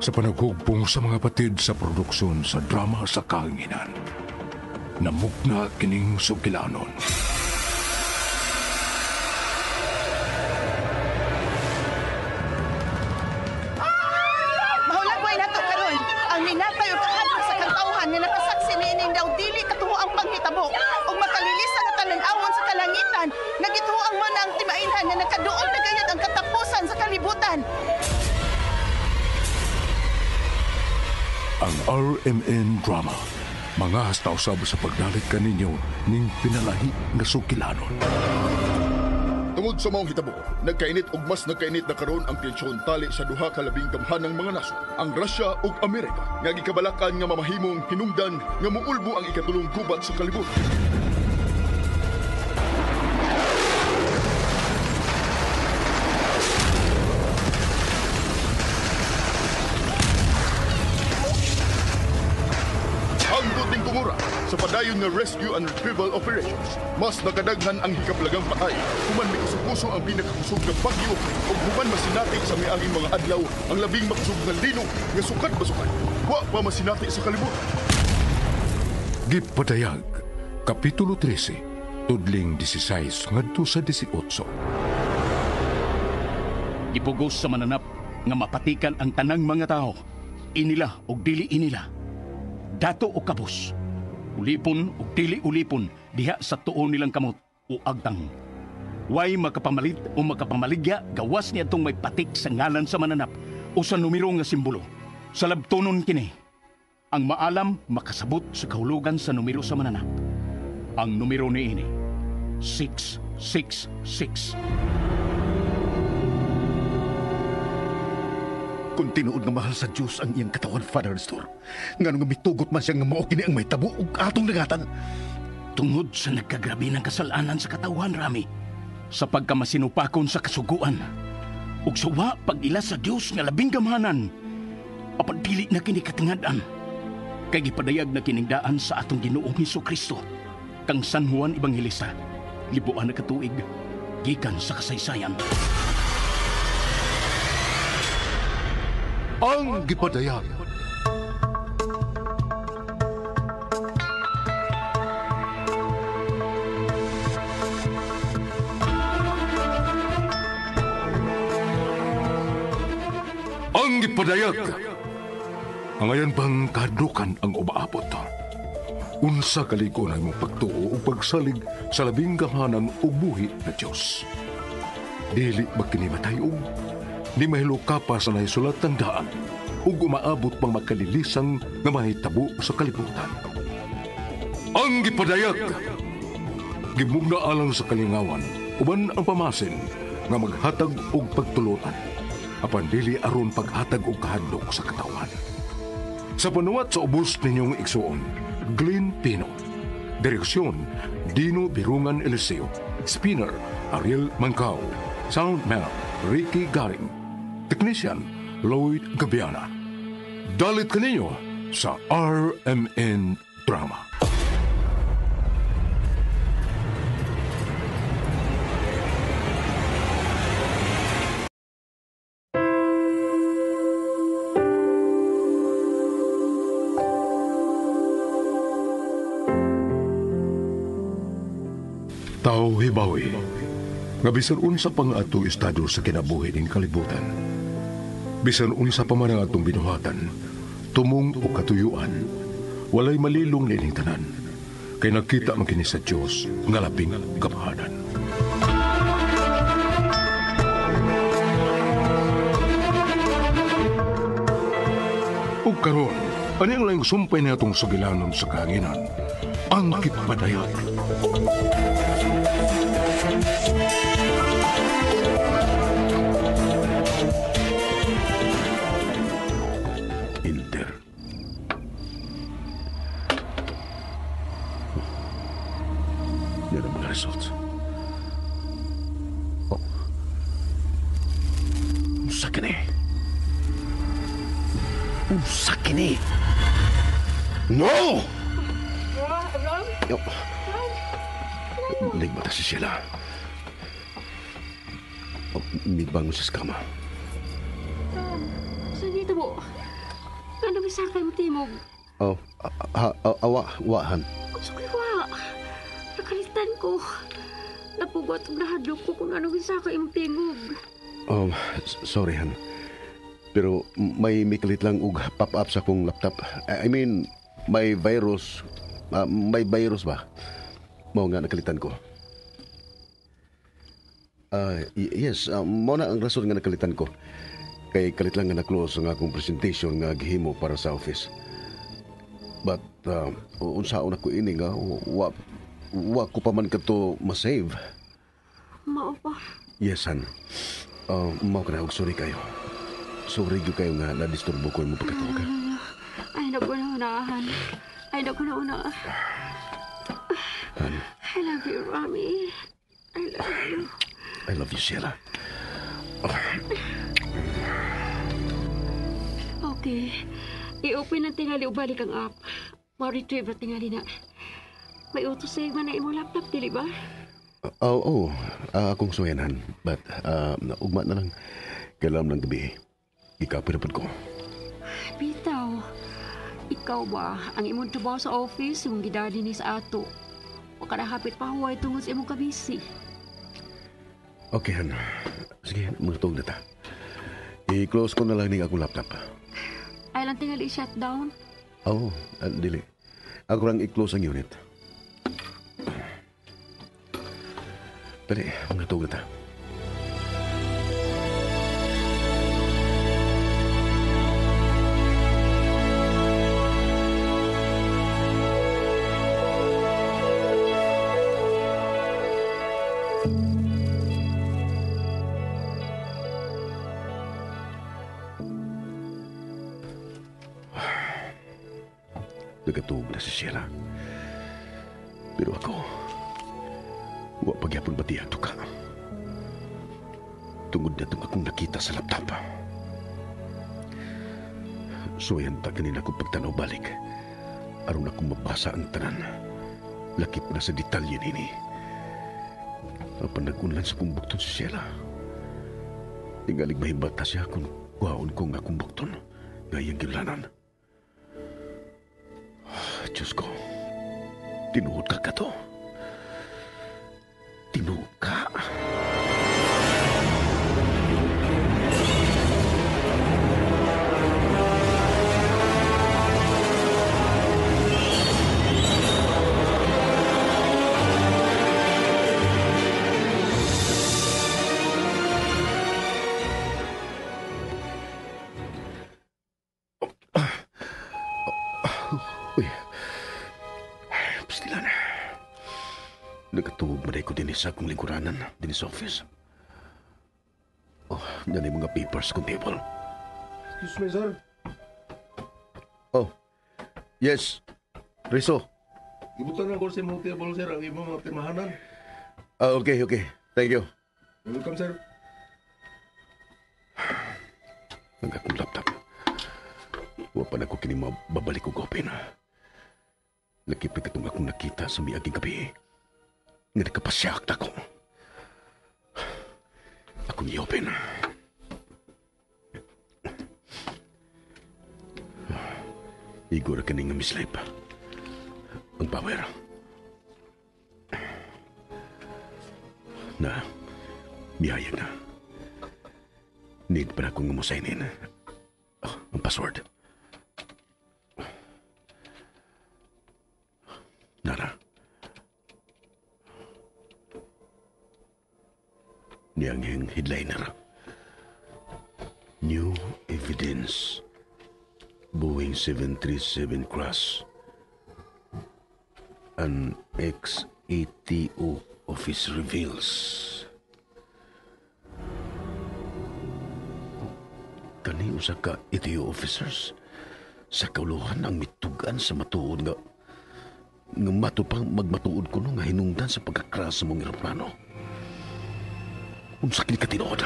Sa panaghugpong sa mga batid sa produksyon sa drama sa kahanginan, namugna kining sukilanon. Mahulang buhay nato karon. Ang minatay o kahadlok sa kantauhan nga nakasaksi niining daw dili katuho ang panghitabo ug makalilisa na tanan-awon sa kalangitan. Nagituo mo na ang timainhan nga nakaduol na gayud ang katapusan sa kalibutan. Ang RMN drama, mga hastausab sa pagdalit kaninyo ning pinalahi nga sukilanon. Tungod sa maong hitabo, nagkainit ug mas nagkainit na karon ang tensyon tali sa duha ka labing gamhanang mga nasod, ang Russia ug Amerika, nga gikabalakan nga mamahimong hinungdan nga muulbo ang ikatulong gubat sa kalibutan. Sa padayon nga rescue and retrieval operations, mas nakadaghan ang hikaplagang patay. Human may kusog-kusog ang pinakakusog na bagyo o human masinati sa miaging mga adlaw ang labing makusog na lino nga sukat-basukan. Wa pa masinati sa kalibutan. Gipadayag, Kapitulo 13, Tudling 16 ngadto sa 18. Ipugos sa mananap nga mapatikan ang tanang mga tao, inila o dili inila, dato o kabus, ulipon o dili ulipon diha sa tuo nilang kamot o agtang. Way makapamalit o makapamaligya gawas niya itong may patik sa ngalan sa mananap o sa numero nga simbolo. Sa labtonon kini, ang maalam makasabot sa kahulugan sa numero sa mananap. Ang numero ni ini, 666. Kung tinuod nga mahal sa Diyos ang iyang katawan, Father Nestor, nga nung mitugot man siya nga mao kini ang may tabo ug atong nagatan. Tungod sa nagkagrabi ng kasalanan sa katawan, Rami, sa pagkamasinupakon sa kasuguan, ug suwa pag-ila sa Diyos nga labing gamhanan, apan dili na kini katingadan, kay gipadayag na kiningdaan sa atong Ginoong Hesukristo, kang San Juan Evangelista, libuan na katuig, gikan sa kasaysayan. Ang gipadayag. Ang gipadayag. Ang ayan bang kadukan ang umaabot. Unsa kalikunan mong pagtuo o pagsalig sa labing gamhanan o buhi na Diyos. Dili magkinimatay di mahilo ka pa sa naisulat ng daan o umaabot pang magkalilisang na mahitabo sa kalibutan. Ang gipadayag! Gimugna alang sa kalingawan, uban ang pamasin nga maghatag og pagtulutan, apan dili aron paghatag og kahadlok sa katawan. Sa panuwat sa ubos ninyong igsuon, Glenn Pino. Direksyon, Dino Birungan Eliseo. Spinner, Ariel Mancao. Soundman, Ricky Garing. Technician, Lloyd Gabiana. Dalit kaninyo sa RMN Drama. Tao hibawi, nga bisan unsa pang ato estado sa kinabuhi ning kalibutan. Bisan unsa pa man ang atong binuhatan, tumong o katuyuan, walay malilong nining tanan, kay nakita man kini sa Dios nga labing gamhanan. Ug karon, ani ang laing sumpay na atong sugilanon sa kahanginan, ang gipadayag. Inter. Yan ang mga results. Oh. Sakit eh. Sakit eh. No! Yo. Nagmata si Sheila. Nagbangon sa skama. Saan dito po? Ano gisakay mo timog? Oh, awahan. Sukli wa. Nakalitan ko. Napugot ang nahadlok ko kung ano gisakay mo tingog. Sorry, Han. Pero may mikalit lang og pop-up sa kong laptop. I mean, may virus. May virus ba? Mao nga nakalitan ko. Yes, mao na ang rason nga nakalitan ko. Kay kalit lang nga na-close ang akong presentation nga gihimo para sa office. But, unsaon ako ini nga, wa ko pa man kato masave. Mao pa. Yes, Han. Mao ka na og sorry kayo. Sorry gyud kayo nga na-disturbo ko imong pagkatuog. Ay, nagunahan. Ay, nagunahan. Han, I love you, Rami. I love you. I love you, Sheila. Okay. I-open ang tingali o balik ang app. Ma-retrieve ang tingali na. May auto-save man na imong laptop, dili ba? Oo. Akong suyanan. But, ugma na lang. Kailangan ng gabi. Ikaw pinapad ko. Bitaw, ikaw ba ang imong trabaho sa office, imong gidali ni sa ato? O kadahapit pa huway tungod sa imong kabisi? Okay, Han. Sige, magtog na ta. I-close ko na lang ning akong laptop. Ay lang tingali shutdown? Oo, dili. Ako lang i-close ang unit. Dali, magtog na ta. Nagatug na si Sheila. Pero ako, wa pagyapon batiyag to ka. Tungod na itong akong nakita sa laptop. So yan ta kanina akong pagtanaw balik. Aron akong mabasa ang tanan. Lakip na sa detalye nini. Apan nagunlan sa kong bukton si Sheila. Tingalig mahibata siya kung kuhaon ko nga akong bukton. Ngayang gilanan. Diyos ko, tinuod ka to. Tinuod ka. Uy, pastilan. Nagatuog maday ko din sa akong lingkuranan, din sa office. Oh, yan yung mga papers kong table. Excuse me, sir. Oh, yes, Rizzo. Ibutan ako sa imong table, sir, ang imong mga pirmahanan. Okay. Thank you. Welcome, sir. Ang akong laptop. Wa pa na ko kini mababalik ko open. Nakipit itong akong nakita sa miaging gabi. Nga nakapasyak na ko. Akong i-open. Igor ka nga mislip. Ang power. Na, biyaya na. Need pa na akong umusainin. Ang password. Nara. Niyang yung headliner. New evidence. Boeing 737 crash. An ex-ATO office reveals. Kani usa ka ATO officers sa kauluhan ang mitugan sa matuod nga matupang magmatuod ko nga hinungdan sa pagkakras sa mong eroplano. Unsa kini ka tinuod?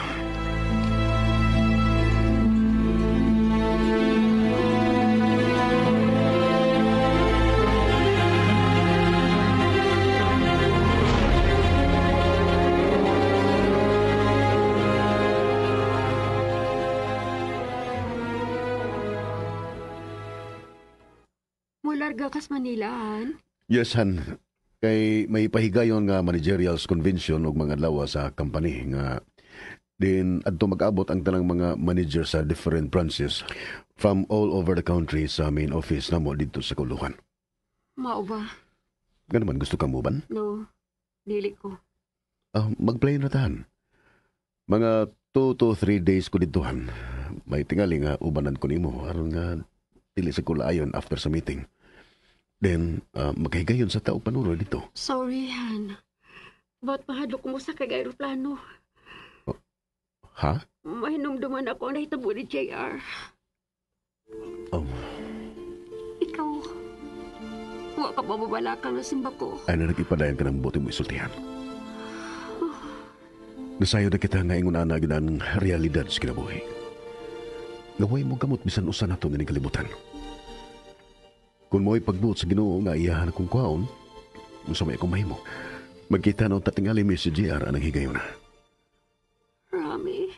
Nagkarga kas Manilaan. Yes, Han. Kay may pahigayon nga managerials convention og mga adlaw sa company nga din adto mag-abot ang tanang mga manager sa different branches from all over the country sa main office namo dito sa Kuluhan. Mao ba? Nga naman gusto kang muban? No, dili ko. Mag-play na tahan. Mga 2 to 3 days ko ditohan. May tingali nga ubanan ko nimo aron nga dili sa kulayon after sa meeting. Then, magkahigayon sa tao panuro dito. Sorry, Han. Ba't mahadlok mo sa kag aeroplano? Ha? Mahinumduman ako ang nahitabo ni JR. Oh, Ikaw, wa ka bababalakan na simba ko. ay na nag-ipadayan ka ng buti mo isultihan. Nasayo na kita nga ingon ana gyud ang realidad sa kinabuhi. Naway mo gamot bisan usa nato nga kalibutan. Kung mo'y pagbuot sa Ginoo nga iyahan akong kwaon, unsa may akong mahimo. Magkita na tatingali mi si JR anang higayon na. Rami.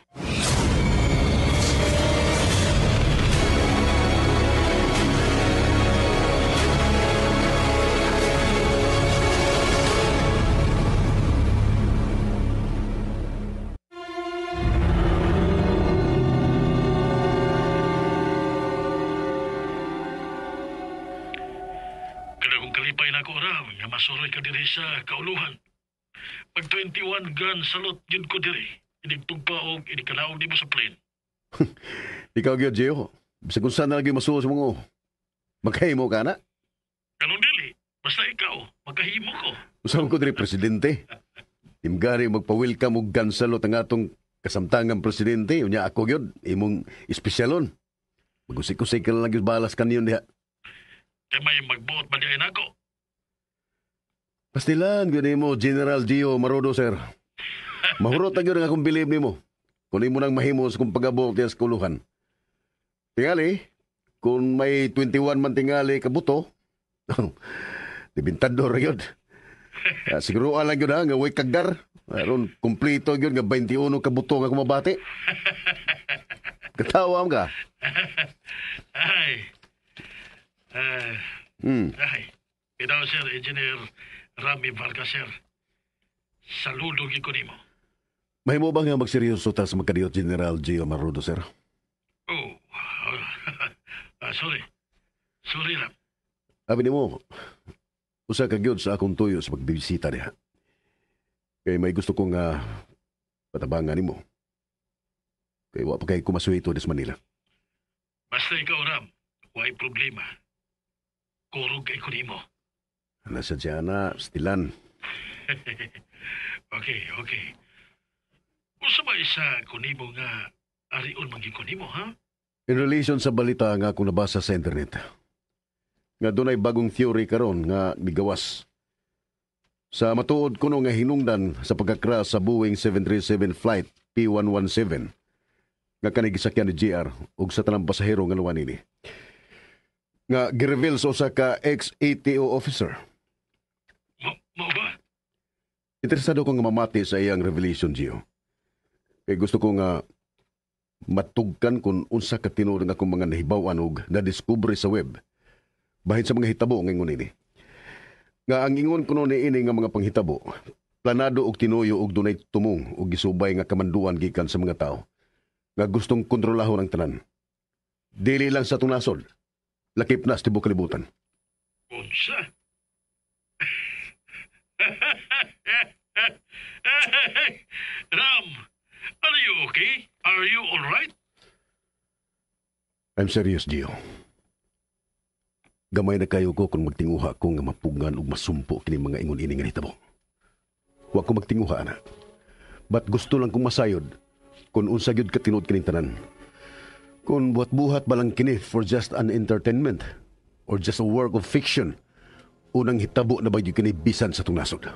Kung kalipay na ko raw, nga masuroy ka diri sa kauluhan. Pag 21 guns salot yun ko diri, inigtog pa og inikalaog di mo sa plane. Ikaw gyud Gio, bisag kung saan na lagi masuo sa mga maghimo ka na. Ganun dili, basta ikaw, magkahimo ko. Usaw ko diri presidente. Imgari magpa-welcome og gansalot ang atong kasamtangang presidente, unya ako gyud imong espesyalon. Magusik-usik ka lang gyud balas kanyon diha. Kaya may magbuot ba diyan ako? Pastilan gyud mo General Gio Marodo sir. Mahurot na gyud ang akong bilib nimo. Kung imo nang mahimos kung pagabot sa kuluhan. Tingali, kung may 21 man tingali kabuto, dibintador gyud. Siguro lang gyud nga way kagdar. Aron kumplito gyud nga 21 kabuto nga kumabati. Katawam ka. Ay. Ay. Pidaw sir, Engineer Rami Vargas sir. Saludo ko nimo. Mahimo ba nga magseryoso ta sa magkadiyot General Gio Marodo sir? Oh. Sorry. Sorry lang. Abi nimo, usa ka gyud sa akong tuyo sa pagbibisita diha. Kay may gusto kong patabangan nimo. Kay wa pa kay kumasuito des Manila. Basta ikaw, Ram, why problema. Kurog kay ko nimo. Nasa na, stilan. Okay. Usa ba isa kunimo nga arion maging kunimo, ha? In relation sa balita nga akong nabasa sa internet, nga dunay bagong theory karon nga migawas. Sa matuod kuno nga hinungdan sa pagkakras sa Boeing 737 flight P117 nga kanigisakyan ni JR ug sa tanang pasahero nga luwan ini. Nga gireveal sa usa ka ex-ATO officer. Mo ba? Interesado ko nga mamati sa iyang revelation, Gio. Kaya gusto ko nga matugkan kung unsa ka tinuod nga akong mga nahibaw-an ug na-discovery sa web. Bahin sa mga hitabo ng ingon ini. Nga ang ingon kuno ni ini nga mga panghitabo, planado og tinuyo og dunay tumong og gisubay nga kamanduan gikan sa mga tao nga gustong kontrolahon ang tanan. Dili lang sa tunasod, lakip na sa tibok kalibutan. Unsa? Ram, are you okay? Are you all right? I'm serious, Gio. Gamay na kayo ko kung magtinguha ko nga mapugan ug masumpo kini mga ingon ini nga hitabo. Wa ko magtinguha na. But gusto lang kong masayod kung unsa gyud ka tinuod kining tanan. Kung buhat-buhat ba lang kini for just an entertainment or just a work of fiction, unang hitabo na ba gyud kini bisan sa tunasod.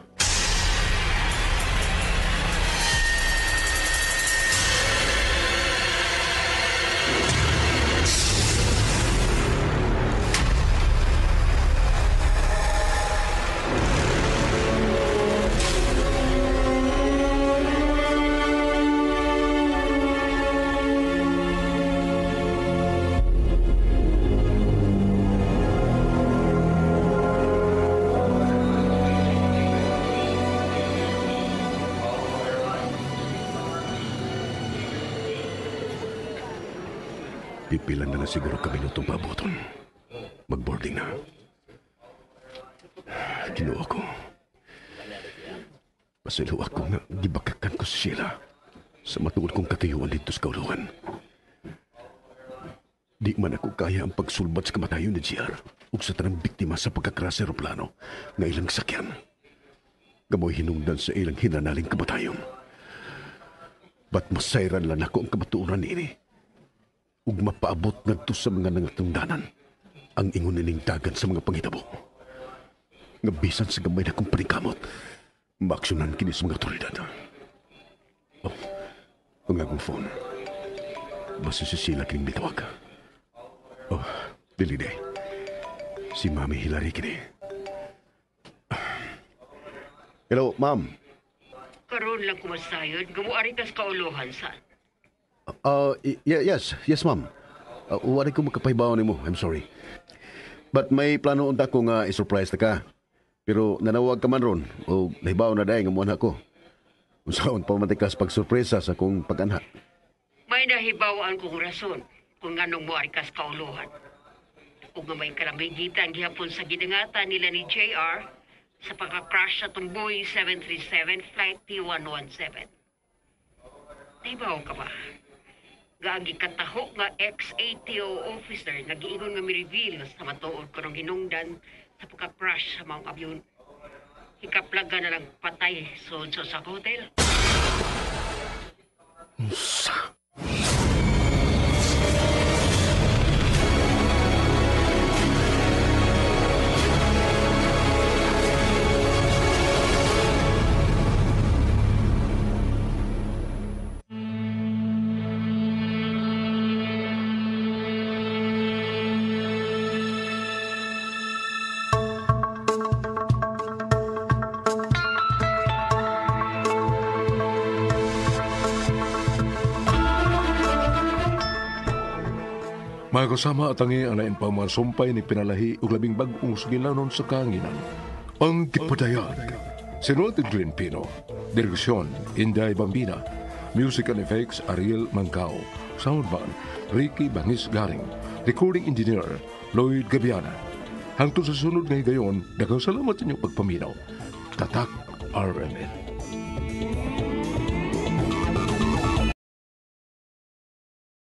Pipila na lang siguro kami nitong pabuton. Mag-boarding na. Kinuha ko. Pasiluwa ko nga gibakakan ko si Sheila sa matungod kong katuyuan dito sa kauluhan. Di man ako kaya ang pagsulbat sa kamatayon ni JR ug sa tanang biktima sa pagkakras sa aeroplano nga ilang sakyan. Gamoy hinungdan sa ilang hinanaling kamatayon. Ba't masayran lang ako ang kamatuuran ini? Ug mapaabot ngadto sa mga nangatungdanan ang ingon nining dagan sa mga panghitabo. Nga bisan sa gamay na kong panikamot, maaksyonan kini sa mga otoridad. Oh, ang akong phone. Basta si Sheila kining bitawag. Oh, dili day. Si Mami Hilary kini. Hello, ma'am. Karon lang kumasayod, gamuari kas kauluhan saan. Yes, ma'am. Wala ko makapahibaw nimo. I'm sorry. But may plano unta ko nga i-surprise ta ka. Pero nanawag ka man ron o nahibaw na dahi nga muha ko. Unsaon pa matikas pag-surpresa sa kong pag-anha. May nahibawaan kong rason kung anong muari kas kauluhan. Kung nga may kalambigitan gihapon sa gidangatan nila ni JR sa pagka-crash sa itong Boeing 737 Flight P117. Nahibaw ka ba? Gaagi kataho nga ex-ATO officer nagiingon nga mi-reveal sa matuod ko ng hinungdan sa pagka-crash sa mga abyon. Hikaplaga na lang patay sa hotel. Sa... Mga kasama at tangi ang nain pa mga sumpay ni pinalahi ug labing bag-ong sugilanon sa kaanginan. Ang Gipadayag. Sinulat ni Glenn Pino. Direksyon, Inday Bambina. Music and Effects, Ariel Mancao. Soundman, Ricky Bangis Garing. Recording Engineer, Lloyd Gabiana. Hangtod sa sunod ngay gayon, daghang salamat sa inyong pagpaminaw. Tatak RMN.